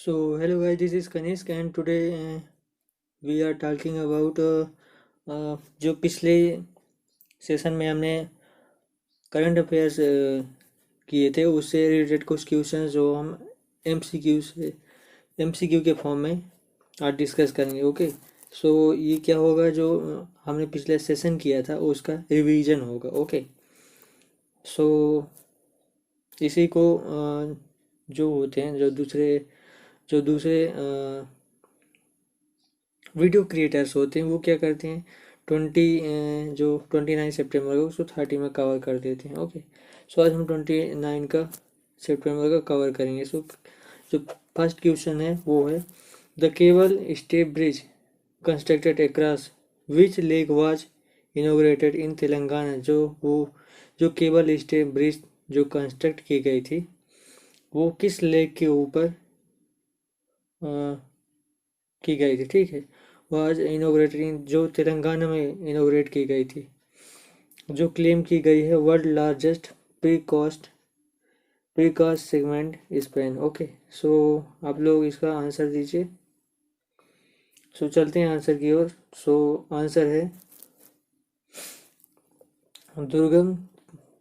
So hello guys, this is Kanishk and today we are talking about जो पिछले session में हमने current affairs किए थे उससे रिलेटेड कुछ क्वेश्चन जो हम एमसीक्यू के फॉर्म में आज डिस्कस करेंगे। ओके, सो ये क्या होगा जो हमने पिछले सेशन किया था उसका रिवीजन होगा। ओके, सो इसी को जो होते हैं जो दूसरे वीडियो क्रिएटर्स होते हैं वो क्या करते हैं 29 सितंबर को उसको 30 में कवर कर देते हैं। ओके, सो आज हम 29 सितंबर का कवर करेंगे। सो जो फर्स्ट क्वेश्चन है वो है the cable stay bridge constructed across which lake was inaugurated in Telangana. जो केबल स्टे ब्रिज जो कंस्ट्रक्ट की गई थी वो किस लेक के ऊपर की गई थी। ठीक है, वाज इनोग्रेटेड जो तेलंगाना में इनोग्रेट की गई थी, जो क्लेम की गई है world largest precast segment Spain. Okay, so आप लोग इसका आंसर दीजिए। सो चलते हैं आंसर की ओर। सो आंसर है दुर्गम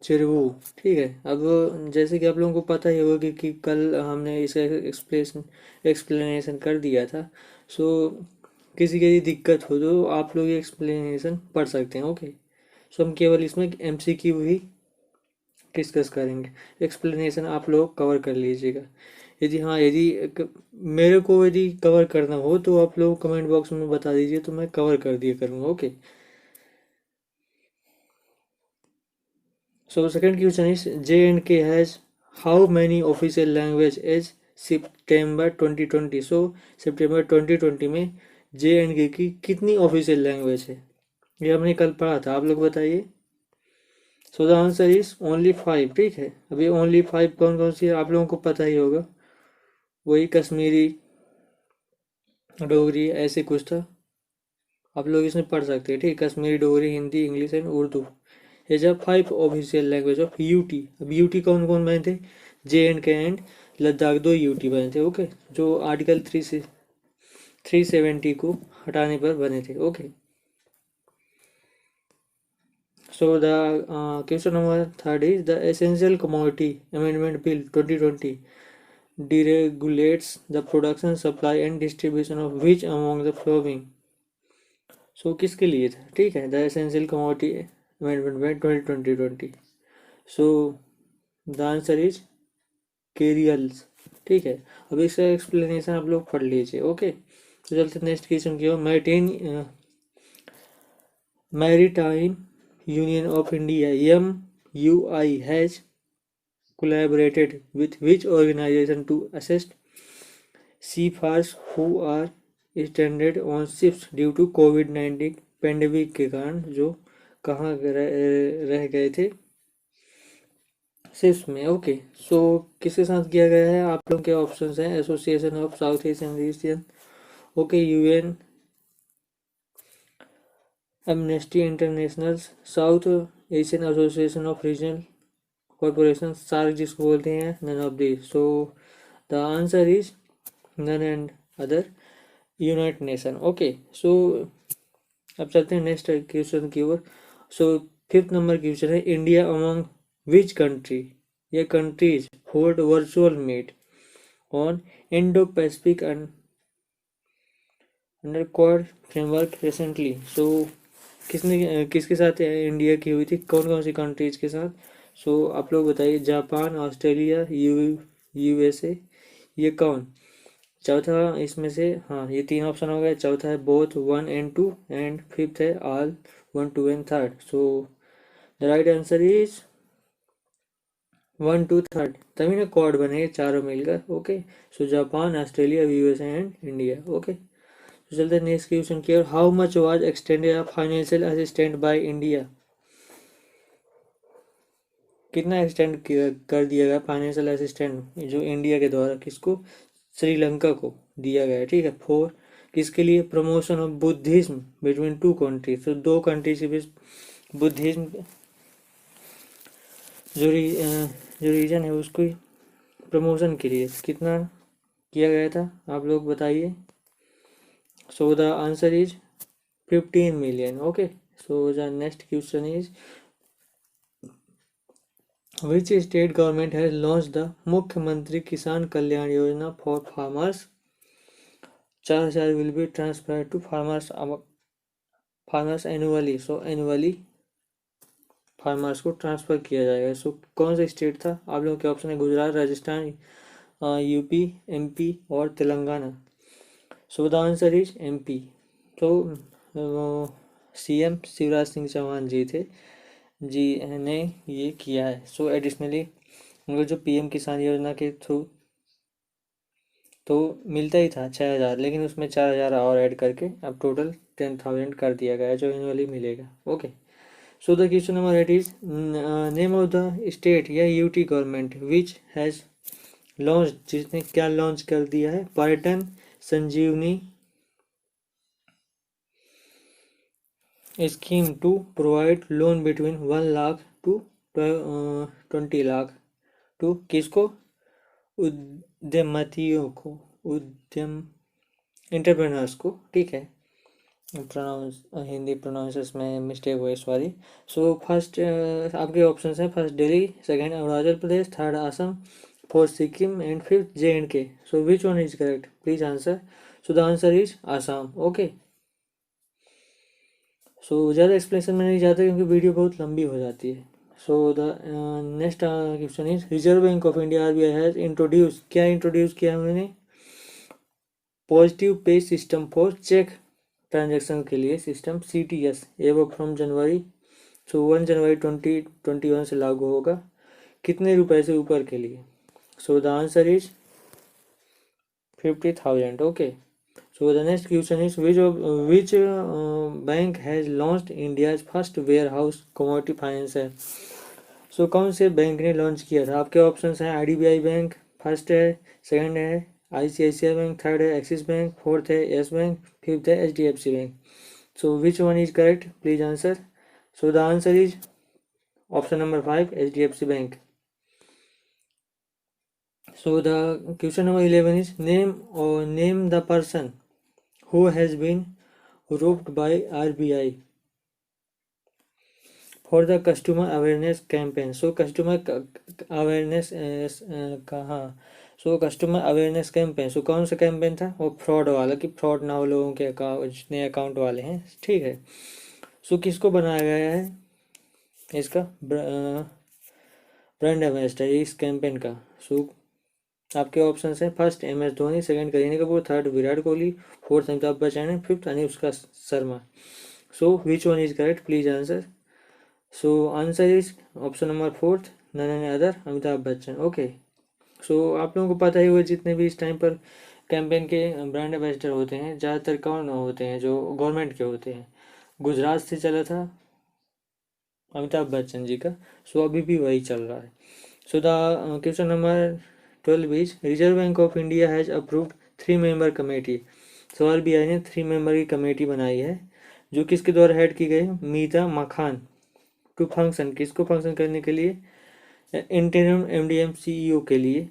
चिरवू। ठीक है, अब जैसे कि आप लोगों को पता ही होगा कि कल हमने इसका एक्सप्लेनेशन कर दिया था। सो किसी की दिक्कत हो तो आप लोग ये एक्सप्लेनेशन पढ़ सकते हैं। ओके, सो हम केवल इसमें एमसीक्यू ही डिस्कस करेंगे, एक्सप्लेनेशन आप लोग कवर कर लीजिएगा। यदि कवर करना हो तो आप लोग कमेंट बॉक्स में बता दीजिए तो मैं कवर कर दिया करूँगा। Okay, so second question is J&K has how many official language as September 2020। so सितंबर 2020 में J&K की कितनी ऑफिशियल लैंग्वेज है, ये हमने कल पढ़ा था, आप लोग बताइए। So the answer is only 5। ठीक है, अभी ओनली 5 कौन कौन सी है आप लोगों को पता ही होगा, वही कश्मीरी, डोगरी, ऐसे कुछ था, आप लोग इसमें पढ़ सकते हैं। ठीक, Kashmiri, Dogri, Hindi, English and Urdu is a 5 official language of UT. अब यूटी कौन कौन बने थे, J&K एंड लद्दाख, दो यूटी बने थे। ओके, जो आर्टिकल 370 को हटाने पर बने थे। Okay, so the question number third is the essential commodity amendment bill 2020 deregulates the production, supply and distribution of which among the following। So किसके लिए था, ठीक है, the essential commodity amendment bill 2020। So the answer is cereals. ठीक है, अब इसका explanation आप लोग पढ़ लीजिए। ओके, तो चलते नेक्स्ट क्वेश्चन की ओर। Maritime union of India MUI has collaborated with which organization to assist seafarers who are stranded on ships due to COVID-19 pandemic के कारण जो कहाँ रह गए थे शिप्स में। ओके, सो किसके साथ किया गया है, आप लोग के ऑप्शंस हैं association of South Asian region, okay, UN, Amnesty International, South Asian association of regional corporation, SAARC जिसको बोलते हैं, none of this. So the answer is none and other, United Nation. Okay, so अब चलते हैं next question की ओर। So fifth number question है India among which country या countries hold virtual meet on Indo Pacific under Quad framework recently. So किसके साथ India की हुई थी, कौन कौन सी कंट्रीज के साथ। सो आप लोग बताइए, जापान, ऑस्ट्रेलिया, USA, ये कौन। चौथा इसमें से, हाँ ये 3 ऑप्शन हो गए, चौथा है बोथ 1 and 2 एंड फिफ्थ है all 1, 2 and 3। So the right answer is 1, 2, 3, तभी ना क्वाड बने चारों मिलकर। Okay, so Japan, Australia, USA and India. Okay, तो चलते हैं नेक्स्ट क्वेश्चन की ओर। How much was extended financial assistant by India. कितना एक्सटेंड कर दिया गया फाइनेंशियल असिस्टेंट जो इंडिया के द्वारा किसको, श्रीलंका को दिया गया है। ठीक है, फॉर किसके लिए, promotion of Buddhism between 2 countries. तो 2 कंट्रीज के बीच बुद्धिज्म जो रीजन है उसको प्रमोशन के लिए कितना किया गया था, आप लोग बताइए। So the answer is 15 million. Okay, so the next question is, which state government has launched the Mukhyamantri Kisan Kalyan Yojana for farmers? 4,000 will be transferred to farmers annually. So annually farmers को transfer किया जाएगा। सो कौन सा state था? आप लोगों के option है गुजरात, राजस्थान, यूपी, एमपी और Telangana. So the answer is MP. तो सीएम शिवराज सिंह चौहान जी थे, जी ने ये किया है। सो एडिशनली उनको जो पीएम किसान योजना के थ्रू तो मिलता ही था 6,000, लेकिन उसमें 4,000 और ऐड करके अब टोटल 10,000 कर दिया गया है जो एनुअली मिलेगा। Okay, so the question number 8 is, name of the state या UT government which has launch, जिसने क्या लॉन्च कर दिया है? Paryatan Sanjeevani scheme to provide loan between 1 lakh to 20 lakh to किसको? उद्यमतियों को, उद्यम एंटरप्रेन्योर्स को। ठीक है, प्रोनाउंस हिंदी प्रोनाउंस में मिस्टेक हुई, सॉरी। सो फर्स्ट आपके ऑप्शन हैं, first Delhi, second Arunachal Pradesh, third Assam, fourth Sikkim and fifth JNK। So which one is correct? Please answer. So the answer is Assam. Okay, so ज़्यादा एक्सप्लेनेशन में नहीं जाता क्योंकि वीडियो बहुत लंबी हो जाती है। So the next question is, reserve bank of India RBI has introduce, क्या इंट्रोड्यूस किया है उन्होंने? Positive pay system for check transaction के लिए सिस्टम CTS एवं फ्रॉम जनवरी, सो 1 जनवरी 2021 से लागू होगा। कितने रुपए से ऊपर के लिए? सो the answer is 50,000। Okay, so the next question is, which bank has launched India's first warehouse commodity finance है? so कौन से बैंक ने लॉन्च किया था? आपके ऑप्शंस हैं IDBI बैंक फर्स्ट है, सेकंड है ICICI बैंक, थर्ड है एक्सिस बैंक, फोर्थ है यस बैंक, फिफ्थ है HDFC bank. So which one is correct? Please answer. So the answer is option number 5 HDFC bank. So the question number 11 is, name the person who has been roped by RBI for the customer awareness campaign। so customer awareness कहाँ? so customer awareness campaign, so कौन सा campaign था? वो fraud वाला, कि fraud ना हो लोगों के अकाउंट, जितने अकाउंट वाले हैं। ठीक है, सो किसको बनाया गया है इसका ब्रांड एम्बेसडर इस कैंपेन का? सो आपके ऑप्शन हैं, first MS Dhoni, second Kareena Kapoor, third Virat Kohli, fourth Amitabh Bachchan, fifth Anushka Sharma. So which one is correct? Please answer. So answer is option number fourth, none and other, Amitabh Bachchan. Okay, so आप लोगों को पता ही होगा जितने भी इस टाइम पर कैंपेन के ब्रांड एम्बेसडर होते हैं ज़्यादातर कौन होते हैं? जो गवर्नमेंट के होते हैं। गुजरात से चला था अमिताभ बच्चन जी का, सो अभी भी वही चल रहा है। So the question number 12 is, reserve bank of India has approved 3 member committee. So RBI ने 3 मेंबर की कमेटी बनाई है, जो किसके द्वारा हेड की गई? मीता मखान। टू फंक्शन, किसको फंक्शन करने के लिए? इंटरिम MDM CEO के लिए।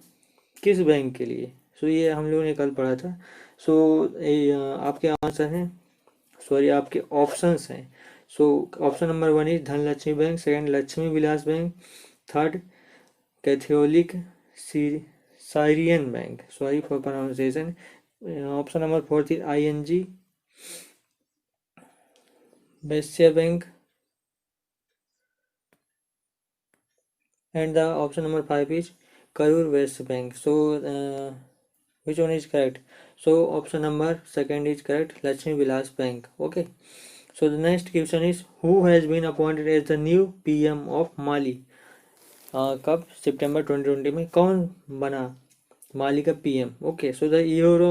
किस बैंक के लिए? सो ये हम लोगों ने कल पढ़ा था। सो आपके आंसर हैं, सॉरी आपके ऑप्शंस हैं। So option number 1 is Dhanlaxmi bank, second Lakshmi Vilas bank, third Catholic Syrian bank, sorry for pronunciation, option number 4 is ING Vysya bank, and the option number 5 is Karur West Bank. So which one is correct? So option number second is correct, Lakshmi Vilas Bank. Okay, so the next question is, who has been appointed as the new PM of Mali? कब? सितंबर 2020 में कौन बना Mali का PM? Okay, so the your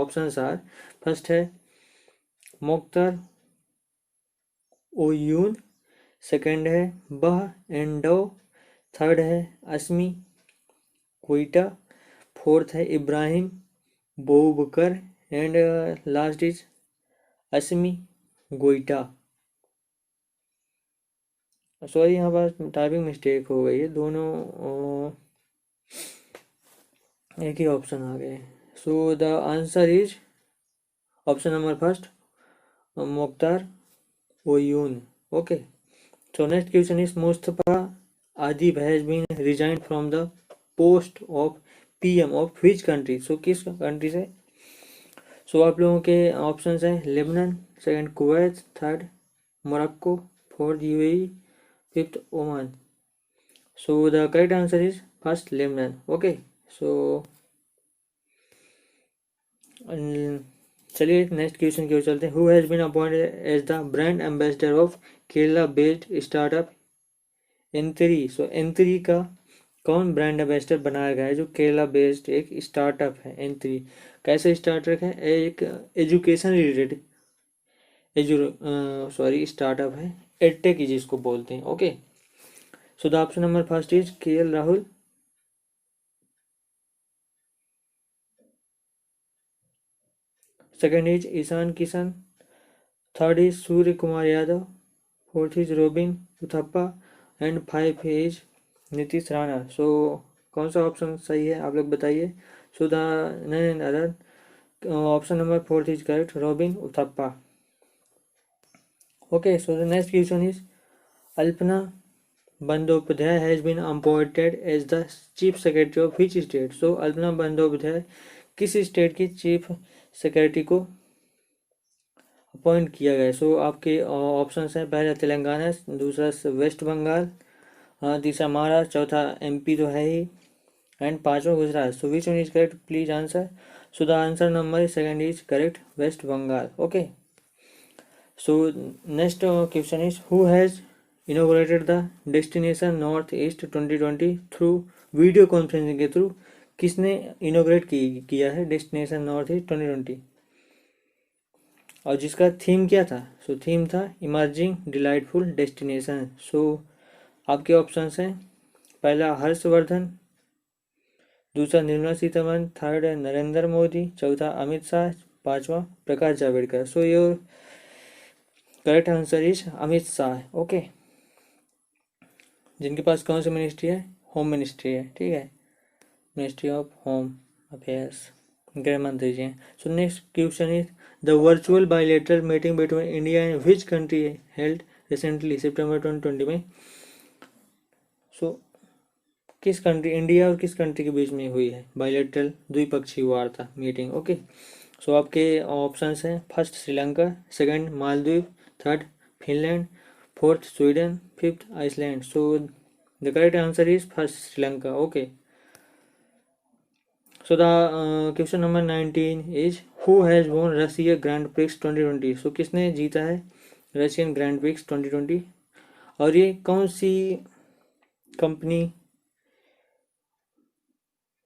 options are, first है Mokhtar ओयून, second है बह endo, third है असमी Koita, fourth है Ibrahim Boubacar and last is Assimi Goita. Sorry यहाँ पर टाइपिंग मिस्टेक हो गई है, दोनों एक ही ऑप्शन आ गए। So the answer is option number first, Mokhtar Oyun. Okay. So next question is Mustafa Adib has been resigned from the post of PM of which country? So किस country से? So आप लोगों के option हैं Lebanon, second Kuwait, third Morocco, fourth UAE, fifth Oman. So the correct answer is first Lebanon. Okay. So चलिए next question की ओर चलते हैं. Who has been appointed as the brand ambassador of Kerala based startup Entri? So Entri का कौन brand ambassador बनाया गया है? जो केरला बेस्ड एक स्टार्टअप है एंथरी. कैसे स्टार्टअप है? एक एजुकेशन रिलेटेड स्टार्टअप है, एडटेक जिसको बोलते हैं. Okay. So the option number first is KL Rahul, second is Ishan Kishan, third is Surya Kumar Yadav, fourth is Robin Uthappa and five is Nitish Rana. So कौन सा ऑप्शन सही है आप लोग बताइए. सो द नहीं other option number fourth is correct, Robin Uthappa. Okay. So the next question is Alpana Bandopadhyay has been appointed as the chief secretary of which state? So Alpana Bandopadhyay किस state की चीफ सेक्रेटरी को अपॉइंट किया गया? सो आपके ऑप्शन हैं पहला तेलंगाना, दूसरा वेस्ट बंगाल, तीसरा महाराष्ट्र, चौथा MP तो है ही, एंड पांचवा Gujarat. So which one is correct please answer. So the answer number second is correct, West Bengal. Okay. So next question is who has inaugurated the Destination North East 2020 through video conferencing के through? किसने inaugurate किया है destination north east 2020 और जिसका theme क्या था? So theme था emerging delightful destination. सो आपके ऑप्शंस हैं पहला हर्षवर्धन, दूसरा निर्मला सीतारमण, थर्ड है नरेंद्र मोदी, चौथा अमित शाह, पांचवा Prakash Javadekar. So your correct answer is Amit Shah. Okay. जिनके पास कौन सी मिनिस्ट्री है? होम मिनिस्ट्री है. ठीक है, मिनिस्ट्री ऑफ होम अफेयर्स, गृह मंत्री जी हैं. So next question is the virtual bilateral meeting between India and which country held recently सितंबर 2020 में? सो किस कंट्री, इंडिया और किस कंट्री के बीच में हुई है बायलैटरल द्विपक्षीय वार्ता मीटिंग? ओके. सो आपके ऑप्शंस हैं first Sri Lanka, second Maldives, third Finland, fourth Sweden, fifth Iceland. So the correct answer is first Sri Lanka. Okay. So the question number 19 is who has won Russia grand prix 2020? So किसने जीता है Russian grand prix 2020 और ये कौन सी company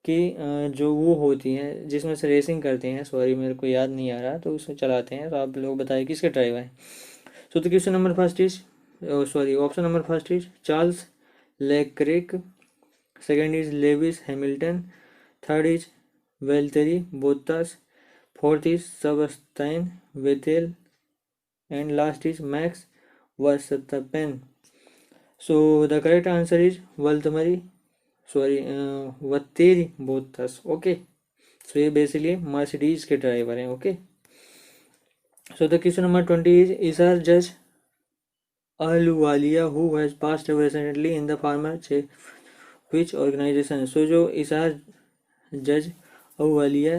की जो वो होती हैं जिसमें से रेसिंग करते हैं, सॉरी मेरे को याद नहीं आ रहा, तो उसमें चलाते हैं. तो आप लोग बताइए किसके ड्राइवर हैं. So the question number first is option number first is Charles Leclerc, second is Lewis Hamilton, third is Valtteri Bottas, fourth is Sebastian Vettel and last is Max Verstappen. So the correct answer is Valtteri Bottas. Okay. So ये basically Mercedes के driver हैं. Okay. So the question number 20 is Isher जज Ahluwalia who has passed away recently in the former which organization? So जो इसार जज अहलुवालिया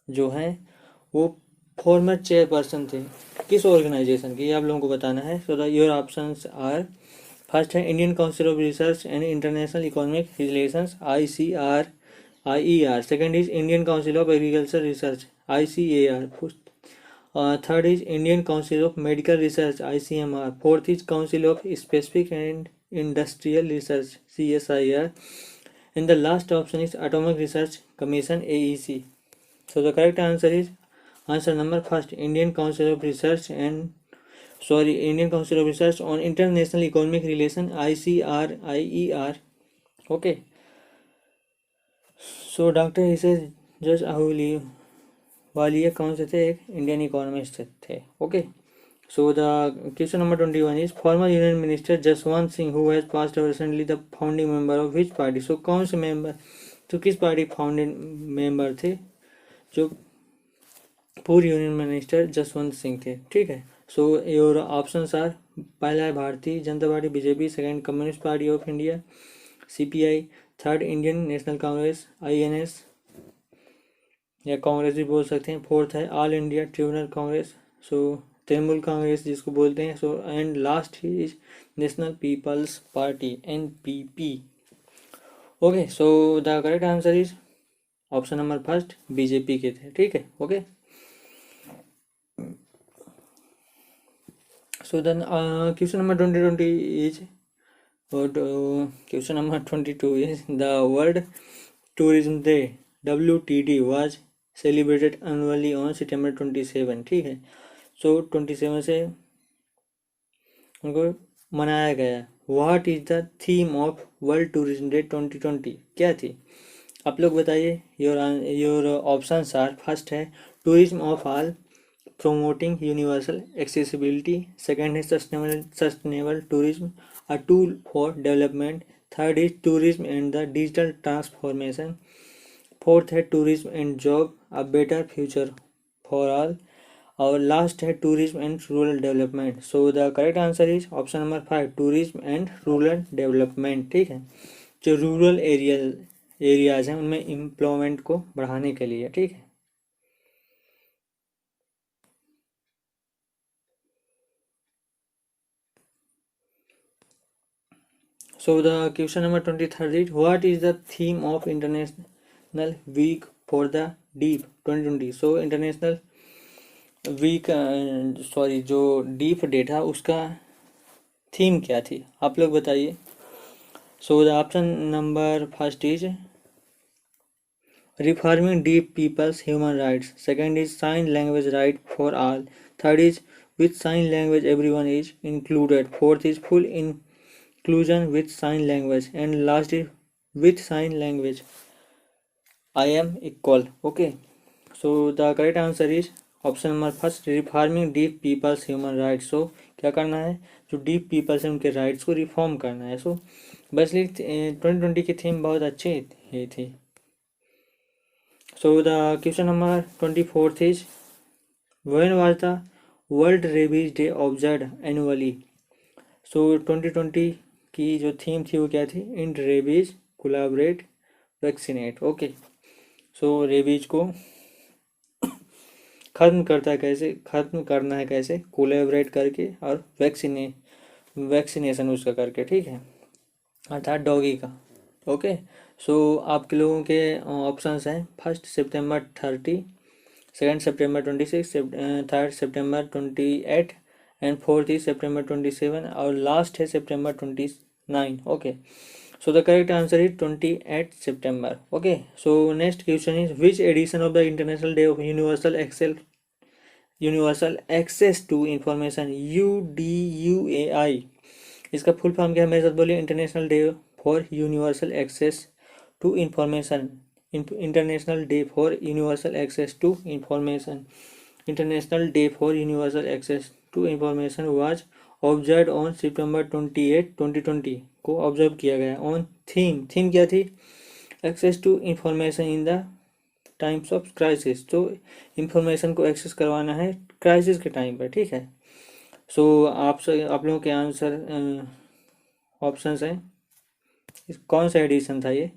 जो हैं वो farmer chairperson थे किस ऑर्गेनाइजेशन की, आप लोगों को बताना है. So the your options are first है Indian council of research and international economic relations ICR, second is Indian council of agriculture research ICAR, third is Indian council of medical research ICMR, fourth is council of specific and industrial research CSIR, and the last option is Atomic Research Commission AEC. So the correct answer is answer number first, Indian Council of Research on International Economic Relation ICR. Okay. So doctor इसे जज अहलुवालिया कौन से थे? एक Indian economist थे. Okay. So the question number 21 is former Union Minister Jaswant Singh who has passed away recently the founding member of which party? So कौन से member तो किस पार्टी फाउंडिंग मेंबर थे? जो पूर्व यूनियन मिनिस्टर जसवंत सिंह थे, ठीक है। सो योर ऑप्शंस आर, पहला है Bharatiya Janata Party BJP, second Communist Party of India CPI, third Indian National Congress INS या कांग्रेस भी बोल सकते हैं, फोर्थ है all India Trinamool Congress, so Trinamool Congress जिसको बोलते हैं, so and last is National People's Party NPP. Okay, so the correct answer is option number first, BJP के थे, ठीक है। Okay, so then question number 2020 is question number 22 is the World Tourism Day WTD was celebrated annually on September 27, ठीक है। so 27 से उनको मनाया गया। What is the theme of world tourism day 2020, क्या थी? आप लोग बताइए। योर ऑप्शंस आर, फर्स्ट है tourism of all promoting universal accessibility, second is sustainable tourism, a tool for development, third is tourism and the digital transformation, fourth है tourism and job, a better future for all, और last है tourism and rural development। so the correct answer is option number 5, tourism and rural development, ठीक है। जो rural areas हैं उनमें employment को बढ़ाने के लिए, ठीक है। So the question number 23 is, what is the theme of International Week for the Deep 2020? So International Week जो डीप डे था उसका थीम क्या थी, आप लोग बताइए। So the option number first is reforming deep people's human rights, second is sign language right for all, third is with sign language everyone is included, fourth is full inclusion with sign language, and last is with sign language I am equal। okay, so the correct answer is option number first, reforming deaf people's human rights. So क्या करना है, जो deep peoples हैं उनके rights को reform करना है। So basically 2020 की थीम बहुत अच्छी थी। So the question number 24 is, when was the world rabies day observe annually? So 2020 की जो थीम थी वो क्या थी, end rabies collaborate vaccinate. Okay, so rabies को खत्म करना है कैसे, कोलैबोरेट करके और वैक्सीनेशन उसका करके, ठीक है, अर्थात डॉगी का। ओके, सो आपके लोगों के ऑप्शंस हैं, फर्स्ट सितंबर 30, सेकंड सितंबर 26, थर्ड सितंबर 28 एंड फोर्थ इज सितंबर 27 और लास्ट है सितंबर 29। ओके, so the correct answer is 28 September। okay, so next question is, which edition of the International Day of Universal Access to Information UDUAI, इसका फुल फॉर्म क्या है, मेरे साथ बोलिए, international day for universal access to information, international day for universal access to information, international day for universal access to information was observe on September 28, 2020 को observe किया गया। On theme क्या थी, access to information in the times of crisis, तो information को access करवाना है crisis के टाइम पर, ठीक है। सो आप लोगों के आंसर ऑप्शंस हैं, कौन सा एडिशन था ये,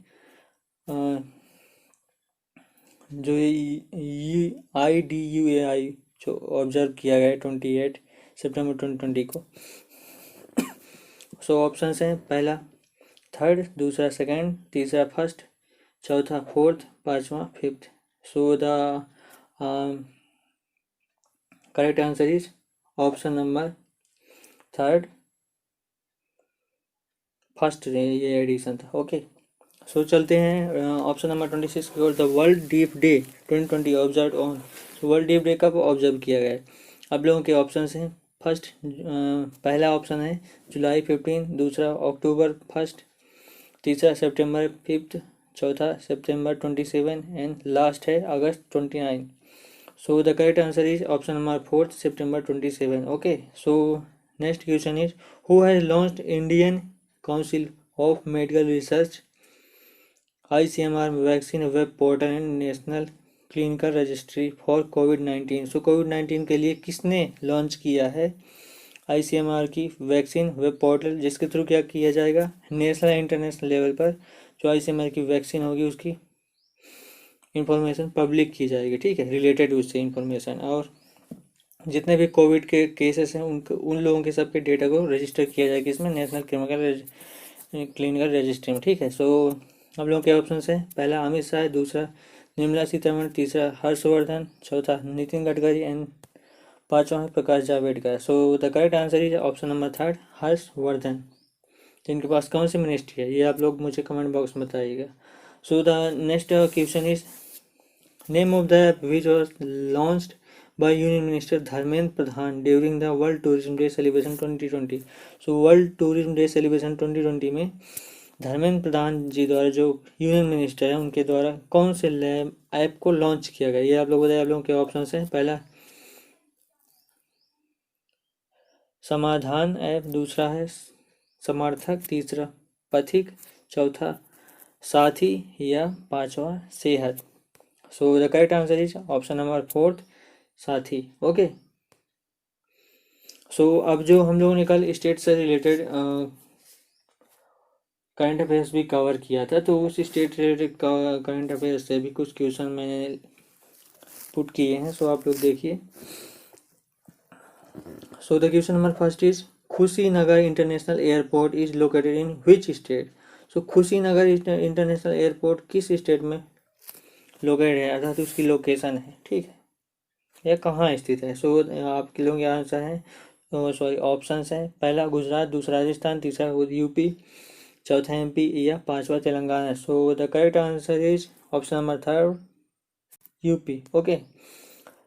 जो IDUAI जो ऑब्जर्व किया गया 28 सितंबर 2020 को। सो ऑप्शंस हैं, पहला थर्ड, दूसरा सेकंड, तीसरा फर्स्ट, चौथा फोर्थ, पांचवा fifth. So the correct answer is option number third, first ये एडिशन था। ओके, सो चलते हैं ऑप्शन नंबर 26 की ओर। The world deaf day 2020 observe on, world deaf day कब ऑब्जर्व किया गया है? आप लोगों के ऑप्शंस हैं, फर्स्ट पहला ऑप्शन है जुलाई 15, दूसरा अक्टूबर 1, तीसरा सितंबर 5, चौथा सितंबर 27 एंड लास्ट है अगस्त 29। So the correct answer is option number 4, सितंबर 27। Okay, so next question is, who has launched Indian council of medical research ICMR vaccine web portal and national clinical registry for कोविड-19। So कोविड-19 के लिए किसने launch किया है ICMR की vaccine web portal, जिसके थ्रू क्या किया जाएगा, नेशनल इंटरनेशनल लेवल पर जो ICMR की वैक्सीन होगी उसकी इंफॉर्मेशन पब्लिक की जाएगी, ठीक है, रिलेटेड उससे इंफॉर्मेशन, और जितने भी कोविड के केसेस हैं उन लोगों के सबके डेटा को रजिस्टर किया जाएगा इसमें नेशनल क्लिनिकल रजिस्ट्री में, ठीक है। सो आप लोगों के ऑप्शन है, पहला अमित शाह, दूसरा निर्मला सीतारमण, तीसरा हर्षवर्धन, चौथा नितिन गडकरी एंड पांचवा है Prakash Javadekar. So the correct answer is option number third, Harshvardhan. जिनके पास कौन सी मिनिस्ट्री है ये आप लोग मुझे कमेंट बॉक्स में बताइएगा। सो the next question is name of the app which was launched by Union Minister Dharmendra Pradhan during the World Tourism Day celebration 2020। So World Tourism Day celebration 2020 में धर्मेंद्र प्रधान जी द्वारा, जो यूनियन मिनिस्टर है, उनके द्वारा कौन से ऐप को लॉन्च किया गया, ये आप लोग बताइए। आप लोगों के ऑप्शन है, पहला समाधान ऐप, दूसरा है समर्थक, तीसरा पथिक, चौथा साथी या पांचवा सेहत। सो the correct answer is option number fourth, साथी। ओके। सो अब जो हम लोगों ने कल स्टेट से रिलेटेड करंट अफेयर्स भी कवर किया था, तो उस स्टेट रिलेटेड करंट अफेयर्स से भी कुछ क्वेश्चन मैंने पुट किए हैं। सो आप लोग देखिए। सो the question number first is Kushinagar international airport is located in which state. So Kushinagar international airport किस स्टेट में लोकेटेड है, अर्थात उसकी लोकेशन है, ठीक है, यह कहाँ स्थित है। सो आपके लोगों के आंसर है, सॉरी ऑप्शंस हैं, पहला गुजरात, दूसरा राजस्थान, तीसरा यूपी, चौथा MP या पांचवा Telangana. So the correct answer is option number third, UP. Okay.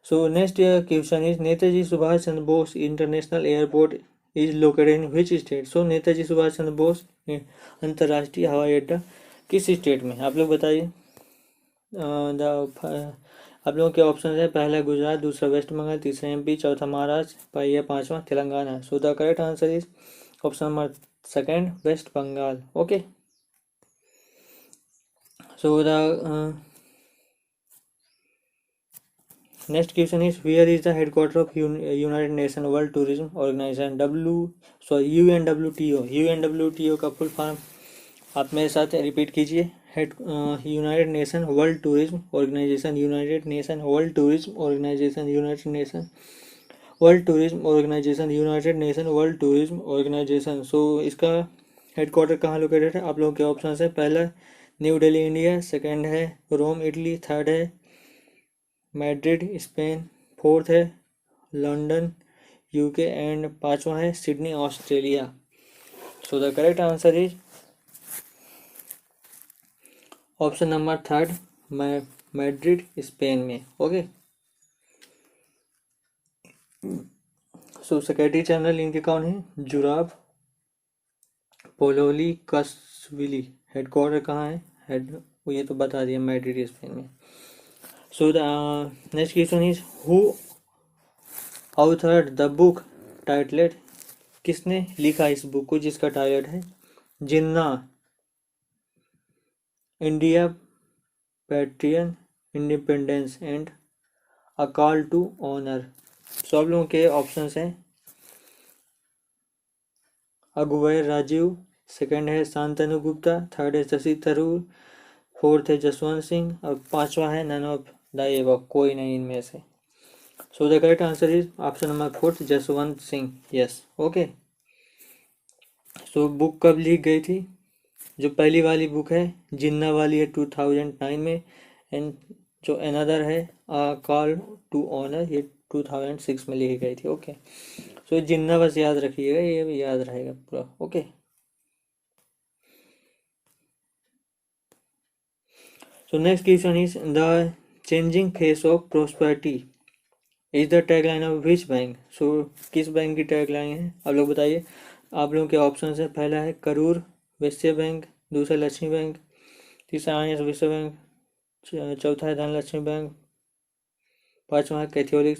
So next question is Netaji Subhash Chandra Bose international airport is located in which state. So Netaji Subhash Chandra Bose अंतर्राष्ट्रीय हवाई अड्डा किस स्टेट में, आप लोग बताइए। आप लोगों के ऑप्शन है, पहला गुजरात, दूसरा वेस्ट बंगाल, तीसरा MP, चौथा महाराष्ट्र या पांचवा Telangana. So the correct answer is option number second, West Bengal. Okay. So the next question is where is the headquarter of United Nation World Tourism Organization UNWTO। UNWTO का फुल फॉर्म आप मेरे साथ repeat कीजिए। United Nation World Tourism Organization, United Nation World Tourism Organization, United Nation World Tourism Organization, United Nation World Tourism Organization. So इसका headquarter कहाँ located है, आप लोगों के ऑप्शन है, पहला न्यू दिल्ली इंडिया, सेकंड है रोम इटली, थर्ड है मैड्रिड स्पेन, फोर्थ है लंदन UK एंड पांचवा है Sydney Australia. So the correct answer is option number third, Madrid Spain में। ओके। सो सेक्रेटरी जनरल इनके कौन है, जुराब पोलोली कसविली। हेडक्वार्टर कहाँ है, ये तो बता दिया, मैड्रिड स्पेन में। So the next question is who authored the book titled. किसने लिखा इस बुक को जिसका टाइटल है Jinnah India partition independence and a call to honour. So आप लोगों के ऑप्शंस हैं, अगुवैर राजीव, सेकंड है शांतनु गुप्ता, थर्ड है शशि थरूर, फोर्थ है जसवंत सिंह और पांचवा है नन ऑफ द एबव, कोई नहीं इनमें से। सो the correct answer is option number fourth, Jaswant Singh. Yes. Okay. So book कब लीक गई थी, जो पहली वाली बुक है जिन्ना वाली है 2009 में, एंड जो अनदर है कॉल टू ऑनर ये 2006 में लिखी गई थी। ओके। सो जिन्ना बस याद रखिएगा, ये भी याद रहेगा पूरा। Okay. So next question is the changing face of prosperity is the tagline of which bank. So किस बैंक की टैगलाइन है, आप लोग बताइए। आप लोगों के ऑप्शन है, पहला है करूर वैश्य बैंक, दूसरा लक्ष्मी बैंक, तीसरा आर्यस विश्व बैंक, चौथा है धनलक्ष्मी बैंक, पांचवा है Catholic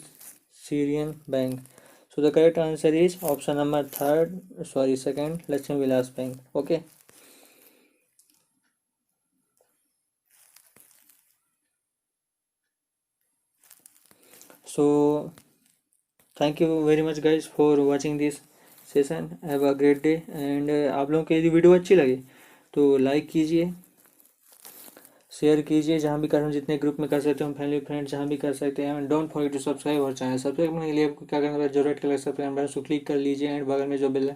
Syrian bank. So the correct answer is option number third, sorry second, Lakshmi Vilas bank. Okay. So thank you very much guys for watching this session. Have a great day. And आप लोगों को यदि video अच्छी लगे तो like कीजिए, share कीजिए जहाँ भी कर हम जितने ग्रुप में कर सकते हैं, फैमिली फ्रेंड जहाँ भी कर सकते हैं। And don't forget to subscribe और चैनल। सब्सक्राइब करने के लिए आपको क्या करना है, जो रेड कलर सब्सक्राइब बटन उसको क्लिक कर लीजिए एंड बगल में जो बेल